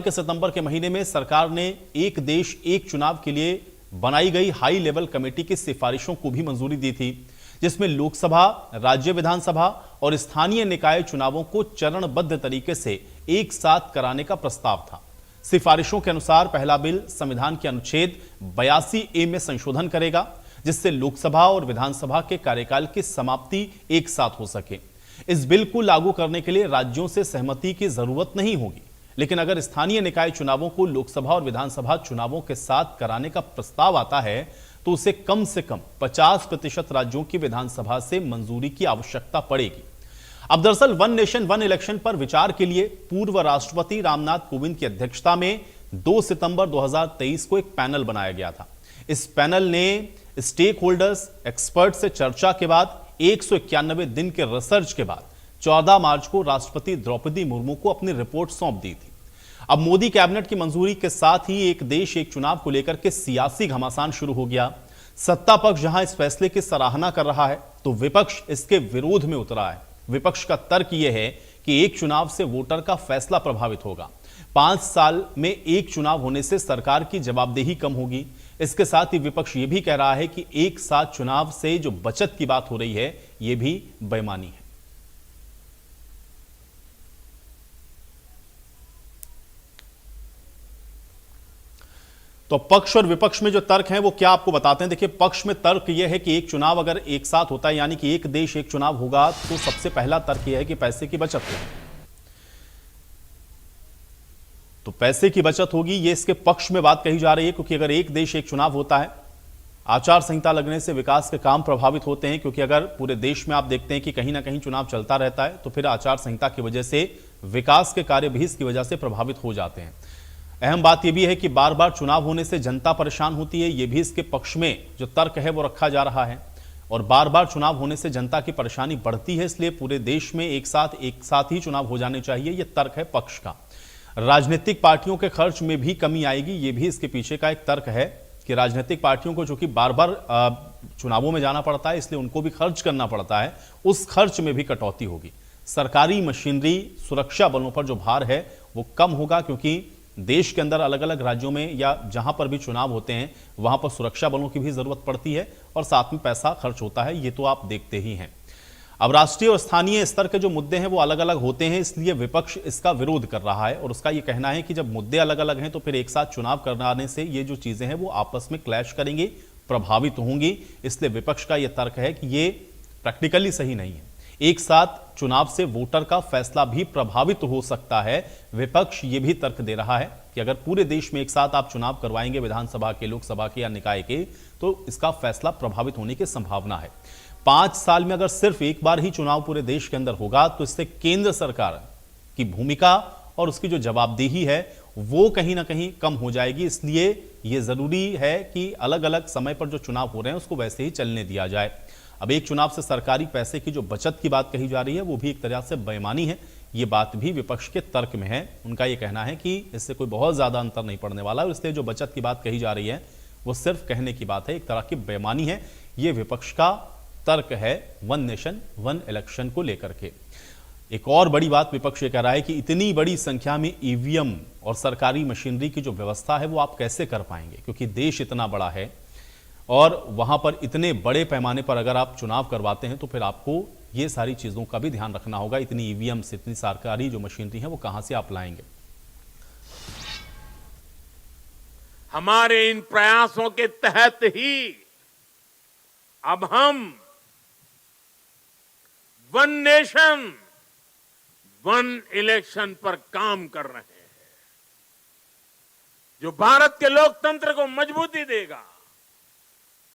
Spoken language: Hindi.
के सितंबर के महीने में सरकार ने एक देश एक चुनाव के लिए बनाई गई हाई लेवल कमेटी की सिफारिशों को भी मंजूरी दी थी, जिसमें लोकसभा, राज्य विधानसभा और स्थानीय निकाय चुनावों को चरणबद्ध तरीके से एक साथ कराने का प्रस्ताव था। सिफारिशों के अनुसार पहला बिल संविधान के अनुच्छेद 82A में संशोधन करेगा, जिससे लोकसभा और विधानसभा के कार्यकाल की समाप्ति एक साथ हो सके। इस बिल को लागू करने के लिए राज्यों से सहमति की जरूरत नहीं होगी, लेकिन अगर स्थानीय निकाय चुनावों को लोकसभा और विधानसभा चुनावों के साथ कराने का प्रस्ताव आता है तो उसे कम से कम 50% राज्यों की विधानसभा से मंजूरी की आवश्यकता पड़ेगी। अब दरअसल वन नेशन वन इलेक्शन पर विचार के लिए पूर्व राष्ट्रपति रामनाथ कोविंद की अध्यक्षता में 2 सितंबर 2023 को एक पैनल बनाया गया था। इस पैनल ने स्टेक होल्डर्स, एक्सपर्ट से चर्चा के बाद 191 दिन के रिसर्च के बाद 14 मार्च को राष्ट्रपति द्रौपदी मुर्मू को अपनी रिपोर्ट सौंप दी थी। अब मोदी कैबिनेट की मंजूरी के साथ ही एक देश एक चुनाव को लेकर के सियासी घमासान शुरू हो गया। सत्ता पक्ष जहां इस फैसले की सराहना कर रहा है तो विपक्ष इसके विरोध में उतरा है। विपक्ष का तर्क यह है कि एक चुनाव से वोटर का फैसला प्रभावित होगा। 5 साल में एक चुनाव होने से सरकार की जवाबदेही कम होगी। इसके साथ ही विपक्ष यह भी कह रहा है कि एक साथ चुनाव से जो बचत की बात हो रही है यह भी बेईमानी है। तो पक्ष और विपक्ष में जो तर्क हैं वो क्या आपको बताते हैं। देखिए, पक्ष में तर्क यह है कि एक चुनाव अगर एक साथ होता है, यानी कि एक देश एक चुनाव होगा, तो सबसे पहला तर्क यह है कि पैसे की बचत होगी। तो पैसे की बचत होगी, ये इसके पक्ष में बात कही जा रही है, क्योंकि अगर एक देश एक चुनाव होता है, आचार संहिता लगने से विकास के काम प्रभावित होते हैं, क्योंकि अगर पूरे देश में आप देखते हैं कि कहीं ना कहीं चुनाव चलता रहता है तो फिर आचार संहिता की वजह से विकास के कार्य भी इसकी वजह से प्रभावित हो जाते हैं। अहम बात यह भी है कि बार बार चुनाव होने से जनता परेशान होती है, यह भी इसके पक्ष में जो तर्क है वो रखा जा रहा है। और बार बार चुनाव होने से जनता की परेशानी बढ़ती है, इसलिए पूरे देश में एक साथ ही चुनाव हो जाने चाहिए, यह तर्क है पक्ष का। राजनीतिक पार्टियों के खर्च में भी कमी आएगी, यह भी इसके पीछे का एक तर्क है कि राजनीतिक पार्टियों को जो कि बार बार चुनावों में जाना पड़ता है, इसलिए उनको भी खर्च करना पड़ता है, उस खर्च में भी कटौती होगी। सरकारी मशीनरी, सुरक्षा बलों पर जो भार है वो कम होगा, क्योंकि देश के अंदर अलग अलग राज्यों में या जहां पर भी चुनाव होते हैं वहां पर सुरक्षा बलों की भी जरूरत पड़ती है और साथ में पैसा खर्च होता है, ये तो आप देखते ही हैं। अब राष्ट्रीय और स्थानीय स्तर के जो मुद्दे हैं वो अलग अलग होते हैं, इसलिए विपक्ष इसका विरोध कर रहा है और उसका ये कहना है कि जब मुद्दे अलग अलग हैं तो फिर एक साथ चुनाव कराने से ये जो चीजें हैं वो आपस में क्लैश करेंगी, प्रभावित होंगी। इसलिए विपक्ष का यह तर्क है कि ये प्रैक्टिकली सही नहीं है। एक साथ चुनाव से वोटर का फैसला भी प्रभावित हो सकता है। विपक्ष ये भी तर्क दे रहा है कि अगर पूरे देश में एक साथ आप चुनाव करवाएंगे, विधानसभा के, लोकसभा के या निकाय के, तो इसका फैसला प्रभावित होने की संभावना है। 5 साल में अगर सिर्फ एक बार ही चुनाव पूरे देश के अंदर होगा तो इससे केंद्र सरकार की भूमिका और उसकी जो जवाबदेही है वो कहीं ना कहीं कम हो जाएगी। इसलिए यह जरूरी है कि अलग अलग समय पर जो चुनाव हो रहे हैं उसको वैसे ही चलने दिया जाए। अब एक चुनाव से सरकारी पैसे की जो बचत की बात कही जा रही है वो भी एक तरह से बेईमानी है, ये बात भी विपक्ष के तर्क में है। उनका ये कहना है कि इससे कोई बहुत ज्यादा अंतर नहीं पड़ने वाला और इसलिए जो बचत की बात कही जा रही है वो सिर्फ कहने की बात है, एक तरह की बेईमानी है। ये विपक्ष का तर्क है वन नेशन वन इलेक्शन को लेकर के। एक और बड़ी बात विपक्ष ये कह रहा है कि इतनी बड़ी संख्या में ईवीएम और सरकारी मशीनरी की जो व्यवस्था है वो आप कैसे कर पाएंगे, क्योंकि देश इतना बड़ा है और वहां पर इतने बड़े पैमाने पर अगर आप चुनाव करवाते हैं तो फिर आपको ये सारी चीजों का भी ध्यान रखना होगा। इतनी ईवीएम से, इतनी सरकारी जो मशीनरी है वो कहां से आप लाएंगे। हमारे इन प्रयासों के तहत ही अब हम वन नेशन वन इलेक्शन पर काम कर रहे हैं, जो भारत के लोकतंत्र को मजबूती देगा,